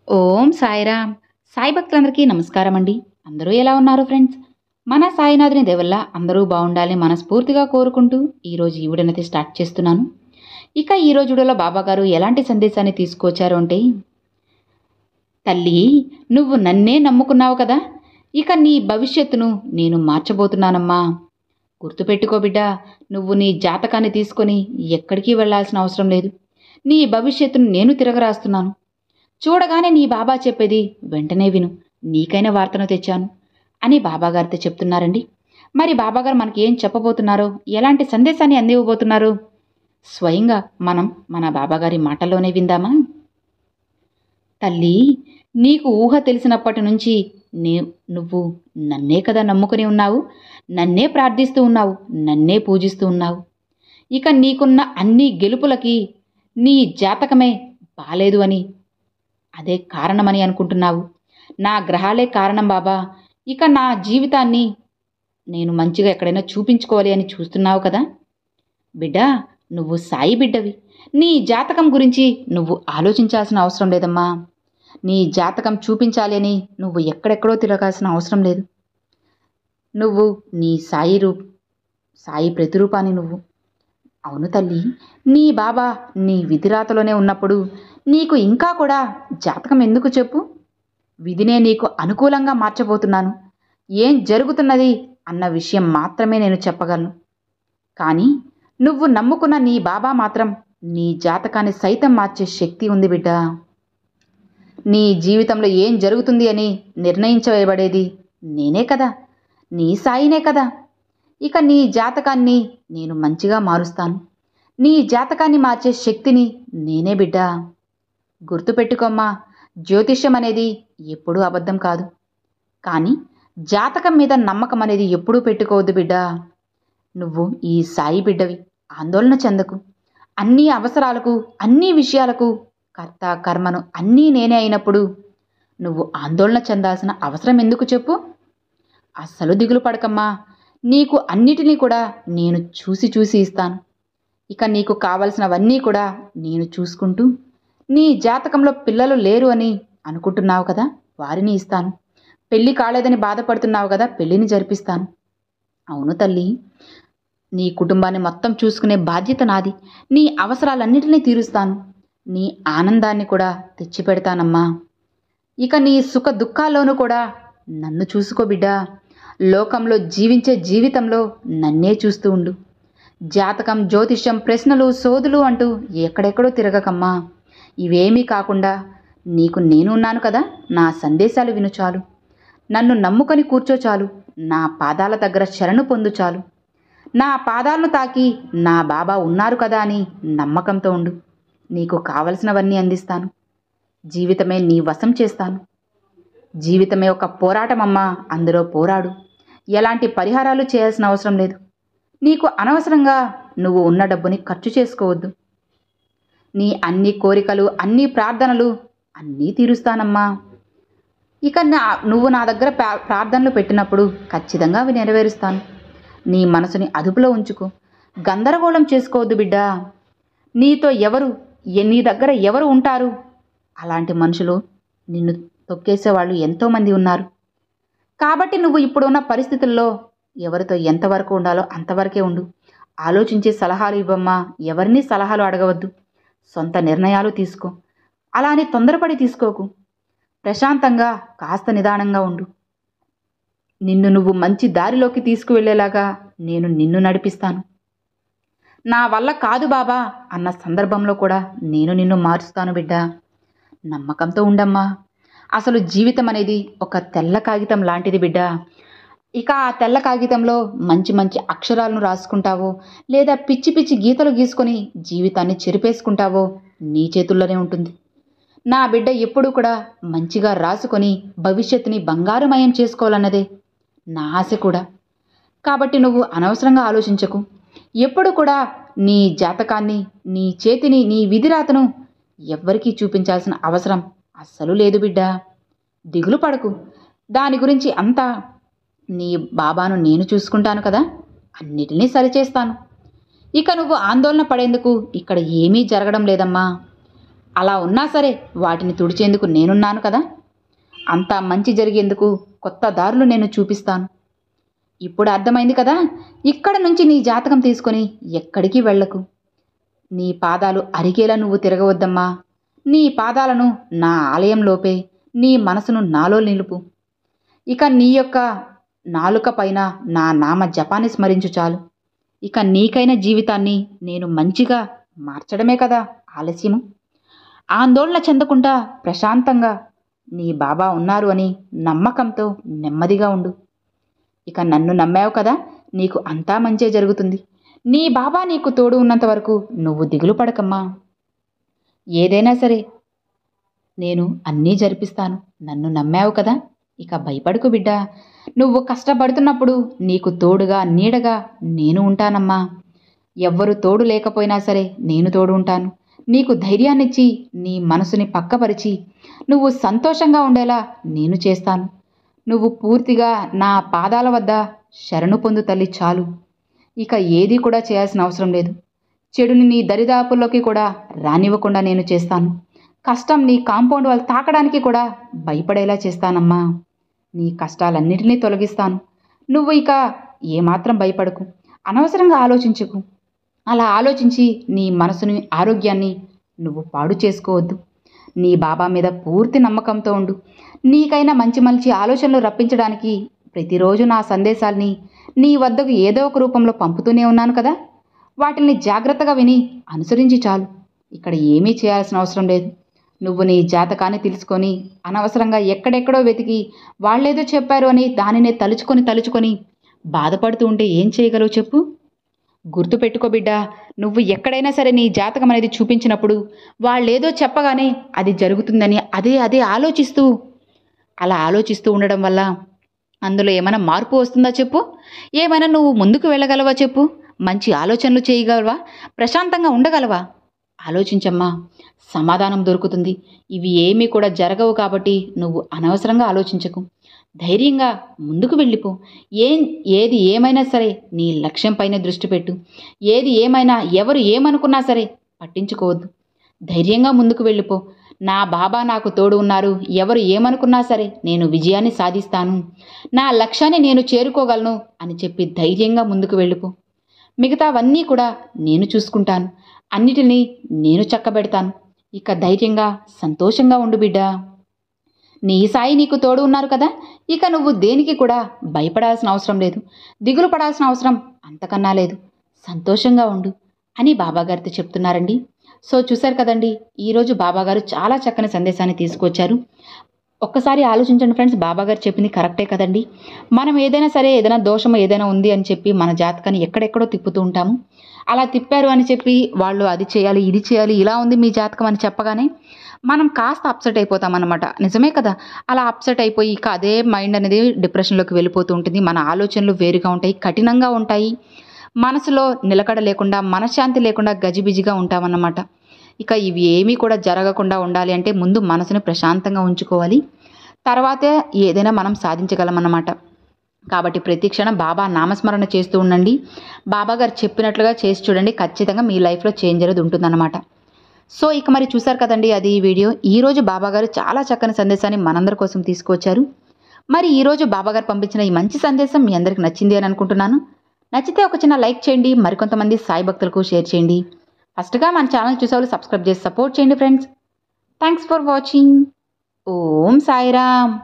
ఓం సాయిరామ్. సాయి భక్తులందరికీ నమస్కారం అండి. అందరూ ఎలా ఉన్నారు ఫ్రెండ్స్? మన సాయినాథుని దేవల్ల అందరూ బాగుండాలని మనస్ఫూర్తిగా కోరుకుంటూ ఈరోజు ఈ వీడియోనైతే స్టార్ట్ చేస్తున్నాను. ఇక ఈరోజు వీడియోలో బాబాగారు ఎలాంటి సందేశాన్ని తీసుకొచ్చారు అంటే, తల్లి, నువ్వు నన్నే నమ్ముకున్నావు కదా, ఇక నీ భవిష్యత్తును నేను మార్చబోతున్నానమ్మా. గుర్తుపెట్టుకో బిడ్డ, నువ్వు నీ జాతకాన్ని తీసుకొని ఎక్కడికి వెళ్లాల్సిన అవసరం లేదు. నీ భవిష్యత్తును నేను తిరగరాస్తున్నాను. చూడగానే నీ బాబా చెప్పేది వెంటనే విను, నీకైన వార్తను తెచ్చాను అని బాబాగారితో చెప్తున్నారండి. మరి బాబాగారు మనకి ఏం చెప్పబోతున్నారో, ఎలాంటి సందేశాన్ని అందివ్వబోతున్నారో స్వయంగా మనం మన బాబాగారి మాటల్లోనే విందామా? తల్లి, నీకు ఊహ తెలిసినప్పటి నుంచి నువ్వు నన్నే కదా నమ్ముకుని ఉన్నావు, నన్నే ప్రార్థిస్తూ ఉన్నావు, నన్నే పూజిస్తూ ఉన్నావు. ఇక నీకున్న అన్ని గెలుపులకి నీ జాతకమే బాలేదు అని, అదే కారణమని అనుకుంటున్నావు. నా గ్రహాలే కారణం బాబా, ఇక నా జీవితాన్ని నేను మంచిగా ఎక్కడైనా చూపించుకోవాలి అని చూస్తున్నావు కదా బిడ్డ. నువ్వు సాయి బిడ్డవి. నీ జాతకం గురించి నువ్వు ఆలోచించాల్సిన అవసరం లేదమ్మా. నీ జాతకం చూపించాలి అని నువ్వు ఎక్కడెక్కడో తిరగాల్సిన అవసరం లేదు. నువ్వు నీ సాయి ప్రతిరూపాన్ని నువ్వు. అవును తల్లి, నీ బాబా నీ విధిరాతలోనే ఉన్నప్పుడు నీకు ఇంకా కూడా జాతకం ఎందుకు చెప్పు? విధినే నీకు అనుకూలంగా మార్చబోతున్నాను. ఏం జరుగుతున్నది అన్న విషయం మాత్రమే నేను చెప్పగలను. కానీ నువ్వు నమ్ముకున్న నీ బాబా మాత్రం నీ జాతకాన్ని సైతం మార్చే శక్తి ఉంది బిడ్డ. నీ జీవితంలో ఏం జరుగుతుంది అని నిర్ణయించబడేది నేనే కదా, నీ సాయినే కదా. ఇక నీ జాతకాన్ని నేను మంచిగా మారుస్తాను. నీ జాతకాన్ని మార్చే శక్తిని నేనే బిడ్డ. గుర్తుపెట్టుకోమ్మా, జ్యోతిష్యం అనేది ఎప్పుడూ అబద్ధం కాదు. కానీ జాతకం మీద నమ్మకం అనేది ఎప్పుడూ పెట్టుకోవద్దు బిడ్డ. నువ్వు ఈ సాయి బిడ్డవి, ఆందోళన చెందకు. అన్ని అవసరాలకు, అన్ని విషయాలకు కర్త కర్మను అన్నీ నేనే అయినప్పుడు నువ్వు ఆందోళన చెందాల్సిన అవసరం ఎందుకు చెప్పు? అస్సలు దిగులు పడకమ్మా. నీకు అన్నిటినీ కూడా నేను చూసి ఇస్తాను. ఇక నీకు కావలసినవన్నీ కూడా నేను చూసుకుంటూ, నీ జాతకంలో పిల్లలు లేరు అని అనుకుంటున్నావు కదా, వారిని ఇస్తాను. పెళ్ళి కాలేదని బాధపడుతున్నావు కదా, పెళ్ళిని జరిపిస్తాను. అవును తల్లి, నీ కుటుంబాన్ని మొత్తం చూసుకునే బాధ్యత నాది. నీ అవసరాలన్నిటినీ తీరుస్తాను. నీ ఆనందాన్ని కూడా తెచ్చిపెడతానమ్మా. ఇక నీ సుఖ దుఃఖాల్లోనూ కూడా నన్ను చూసుకో బిడ్డ. లోకంలో జీవించే జీవితంలో నన్నే చూస్తూ ఉండు. జాతకం, జ్యోతిష్యం, ప్రశ్నలు, సోదులు అంటూ ఎక్కడెక్కడో తిరగకమ్మా. ఇవేమీ కాకుండా నీకు నేను ఉన్నాను కదా, నా సందేశాలు విను చాలు. నన్ను నమ్ముకొని కూర్చో చాలు. నా పాదాల దగ్గర శరణు పొందు చాలు. నా పాదాలను తాకి నా బాబా ఉన్నారు కదా అని నమ్మకంతో ఉండు. నీకు కావలసినవన్నీ అందిస్తాను. జీవితమే నీ వశం చేస్తాను. జీవితమే ఒక పోరాటమమ్మా, అందులో పోరాడు. ఎలాంటి పరిహారాలు చేయాల్సిన అవసరం లేదు. నీకు అనవసరంగా నువ్వు ఉన్న డబ్బుని ఖర్చు చేసుకోవద్దు. నీ అన్ని కోరికలు, అన్ని ప్రార్థనలు అన్నీ తీరుస్తానమ్మా. ఇక నువ్వు నా దగ్గర ప్రార్థనలు పెట్టినప్పుడు ఖచ్చితంగా అవి నెరవేరుస్తాను. నీ మనసుని అదుపులో ఉంచుకో. గందరగోళం చేసుకోవద్దు బిడ్డ. నీ దగ్గర ఎవరు ఉంటారు? అలాంటి మనుషులు నిన్ను తొక్కేసేవాళ్ళు ఎంతోమంది ఉన్నారు. కాబట్టి నువ్వు ఇప్పుడున్న పరిస్థితుల్లో ఎవరితో ఎంతవరకు ఉండాలో అంతవరకే ఉండు. ఆలోచించే సలహాలు ఇవ్వమ్మా. ఎవరిని సలహాలు అడగవద్దు. సొంత నిర్ణయాలు తీసుకో. అలా అని తొందరపడి తీసుకోకు. ప్రశాంతంగా, కాస్త నిదానంగా ఉండు. నిన్ను నువ్వు మంచి దారిలోకి తీసుకువెళ్ళేలాగా నేను నిన్ను నడిపిస్తాను. నా వల్ల కాదు బాబా అన్న సందర్భంలో కూడా నేను నిన్ను మారుస్తాను బిడ్డ. నమ్మకంతో ఉండమ్మా. అసలు జీవితం అనేది ఒక తెల్ల కాగితం లాంటిది బిడ్డ. ఇక ఆ తెల్ల కాగితంలో మంచి మంచి అక్షరాలను రాసుకుంటావో, లేదా పిచ్చి పిచ్చి గీతలు గీసుకొని జీవితాన్ని చెరిపేసుకుంటావో నీ చేతుల్లోనే ఉంటుంది. నా బిడ్డ ఎప్పుడూ కూడా మంచిగా రాసుకొని భవిష్యత్తుని బంగారుమయం చేసుకోవాలన్నదే నా ఆశ కూడా. కాబట్టి నువ్వు అనవసరంగా ఆలోచించకు. ఎప్పుడు కూడా నీ జాతకాన్ని, నీ చేతిని, నీ విధిరాతను ఎవ్వరికీ చూపించాల్సిన అవసరం అస్సలు లేదు బిడ్డ. దిగులు పడకు. దాని గురించి అంతా నీ బాబాను నేను చూసుకుంటాను కదా, అన్నిటినీ సరిచేస్తాను. ఇక నువ్వు ఆందోళన పడేందుకు ఇక్కడ ఏమీ జరగడం లేదమ్మా. అలా ఉన్నా సరే వాటిని తుడిచేందుకు నేనున్నాను కదా. అంతా మంచి జరిగేందుకు కొత్త దారులు నేను చూపిస్తాను. ఇప్పుడు అర్థమైంది కదా. ఇక్కడ నుంచి నీ జాతకం తీసుకొని ఎక్కడికి వెళ్ళకు. నీ పాదాలు అరిగేలా నువ్వు తిరగవద్దమ్మా. నీ పాదాలను నా ఆలయంలోపే, నీ మనసును నాలో నిలుపు. ఇక నీ యొక్క నాలుక పైన నా నామ జపాన్ని స్మరించు చాలు. ఇక నీకైన జీవితాన్ని నేను మంచిగా మార్చడమే కదా ఆలస్యము. ఆందోళన చెందకుండా ప్రశాంతంగా నీ బాబా ఉన్నారు అని నమ్మకంతో నెమ్మదిగా ఉండు. ఇక నన్ను నమ్మావు కదా, నీకు అంతా మంచే జరుగుతుంది. నీ బాబా నీకు తోడు ఉన్నంత వరకు నువ్వు దిగులు పడకమ్మా. ఏదైనా సరే నేను అన్నీ జరిపిస్తాను. నన్ను నమ్మావు కదా, ఇక భయపడకు బిడ్డా. నువ్వు కష్టపడుతున్నప్పుడు నీకు తోడుగా నీడగా నేను ఉంటానమ్మా. ఎవ్వరు తోడు లేకపోయినా సరే నేను తోడు ఉంటాను. నీకు ధైర్యాన్నిచ్చి నీ మనసుని పక్కపరిచి నువ్వు సంతోషంగా ఉండేలా నేను చేస్తాను. నువ్వు పూర్తిగా నా పాదాల వద్ద శరణు పొందు తల్లి చాలు. ఇక ఏది కూడా చేయాల్సిన అవసరం లేదు. చెడుని నీ దరిదాపుల్లోకి కూడా రానివ్వకుండా నేను చేస్తాను. కష్టం నీ కాంపౌండ్ వాళ్ళు తాకడానికి కూడా భయపడేలా చేస్తానమ్మా. నీ కష్టాలన్నిటినీ తొలగిస్తాను. నువ్వు ఇక ఏమాత్రం భయపడకు, అనవసరంగా ఆలోచించకు. అలా ఆలోచించి నీ మనసుని ఆరోగ్యాన్ని నువ్వు పాడు చేసుకోవద్దు. నీ బాబా మీద పూర్తి నమ్మకంతో ఉండు. నీకైనా మంచి మంచి ఆలోచనలు రప్పించడానికి ప్రతిరోజు నా సందేశాల్ని నీ వద్దకు ఏదో ఒక రూపంలో పంపుతూనే ఉన్నాను కదా. వాటిని జాగ్రత్తగా విని అనుసరించి చాలు. ఇక్కడ ఏమీ చేయాల్సిన అవసరం లేదు. నువ్వు నీ జాతకాన్ని తెలుసుకొని అనవసరంగా ఎక్కడెక్కడో వెతికి వాళ్ళేదో చెప్పారు అని దానినే తలుచుకొని బాధపడుతూ ఉంటే ఏం చేయగలవు చెప్పు. గుర్తుపెట్టుకో బిడ్డా, నువ్వు ఎక్కడైనా సరే నీ జాతకం అనేది చూపించినప్పుడు వాళ్ళేదో చెప్పగానే అది జరుగుతుందని అదే అలా ఆలోచిస్తూ ఉండడం వల్ల అందులో ఏమైనా మార్పు వస్తుందా చెప్పు. ఏమైనా నువ్వు ముందుకు వెళ్ళగలవా చెప్పు. మంచి ఆలోచనలు చేయగలవా? ప్రశాంతంగా ఉండగలవా? ఆలోచించమ్మా, సమాధానం దొరుకుతుంది. ఇవి ఏమీ కూడా జరగవు కాబట్టి నువ్వు అనవసరంగా ఆలోచించకు. ధైర్యంగా ముందుకు వెళ్ళిపో. ఏది ఏమైనా సరే నీ లక్ష్యంపైనే దృష్టి పెట్టు. ఏది ఏమైనా ఎవరు ఏమనుకున్నా సరే పట్టించుకోవద్దు. ధైర్యంగా ముందుకు వెళ్ళిపో. నా బాబా నాకు తోడు ఉన్నారు. ఎవరు ఏమనుకున్నా సరే నేను విజయాన్ని సాధిస్తాను, నా లక్ష్యాన్ని నేను చేరుకోగలను అని చెప్పి ధైర్యంగా ముందుకు వెళ్ళిపో. మిగతావన్నీ కూడా నేను చూసుకుంటాను. అన్నిటినీ నేను చక్కబెడతాను. ఇక ధైర్యంగా సంతోషంగా ఉండు బిడ్డా. నీ సాయి నీకు తోడు ఉన్నారు కదా. ఇక నువ్వు దేనికి కూడా భయపడాల్సిన అవసరం లేదు, దిగులు పడాల్సిన అవసరం అంతకన్నా లేదు. సంతోషంగా ఉండు అని బాబాగారితో చెప్తున్నారండి. సో చూశారు కదండి, ఈరోజు బాబాగారు చాలా చక్కని సందేశాన్ని తీసుకొచ్చారు. ఒక్కసారి ఆలోచించండి ఫ్రెండ్స్, బాబాగారు చెప్పింది కరెక్టే కదండి. మనం ఏదైనా సరే ఏదైనా దోషం ఏదైనా ఉంది అని చెప్పి మన జాతకాన్ని ఎక్కడెక్కడో తిప్పుతూ ఉంటాము. అలా తిప్పారు అని చెప్పి వాళ్ళు అది చేయాలి ఇది చేయాలి ఇలా ఉంది మీ జాతకం అని చెప్పగానే మనం కాస్త అప్సెట్ అయిపోతాం అన్నమాట. నిజమే కదా. అలా అప్సెట్ అయిపోయి ఇక అదే మైండ్ అనేది డిప్రెషన్లోకి వెళ్ళిపోతూ ఉంటుంది. మన ఆలోచనలు వేరుగా ఉంటాయి, కఠినంగా ఉంటాయి. మనసులో నిలకడ లేకుండా మనశ్శాంతి లేకుండా గజిబిజిగా ఉంటామన్నమాట. ఇక ఇవి ఏమీ కూడా జరగకుండా ఉండాలి అంటే ముందు మనసుని ప్రశాంతంగా ఉంచుకోవాలి. తర్వాతే ఏదైనా మనం సాధించగలమన్నమాట. కాబట్టి ప్రతి క్షణం బాబా నామస్మరణ చేస్తూ ఉండండి. బాబా గారు చెప్పినట్లుగా చేసి చూడండి, ఖచ్చితంగా మీ లైఫ్లో చేంజ్ అనేది ఉంటుందన్నమాట. సో ఇక మరి చూసారు కదండి, అది ఈ వీడియో. ఈరోజు బాబా గారు చాలా చక్కని సందేశాన్ని మనందరి కోసం తీసుకొచ్చారు. మరి ఈరోజు బాబా గారు పంపించిన ఈ మంచి సందేశం మీ అందరికి నచ్చింది అని అనుకుంటున్నాను. నచ్చితే ఒక చిన్న లైక్ చేయండి, మరికొంతమంది సాయి భక్తులకు షేర్ చేయండి. ఫస్ట్గా మన ఛానల్ చూసేవాళ్ళు సబ్స్క్రైబ్ చేసి సపోర్ట్ చేయండి friends. Thanks for watching. Om Sairam.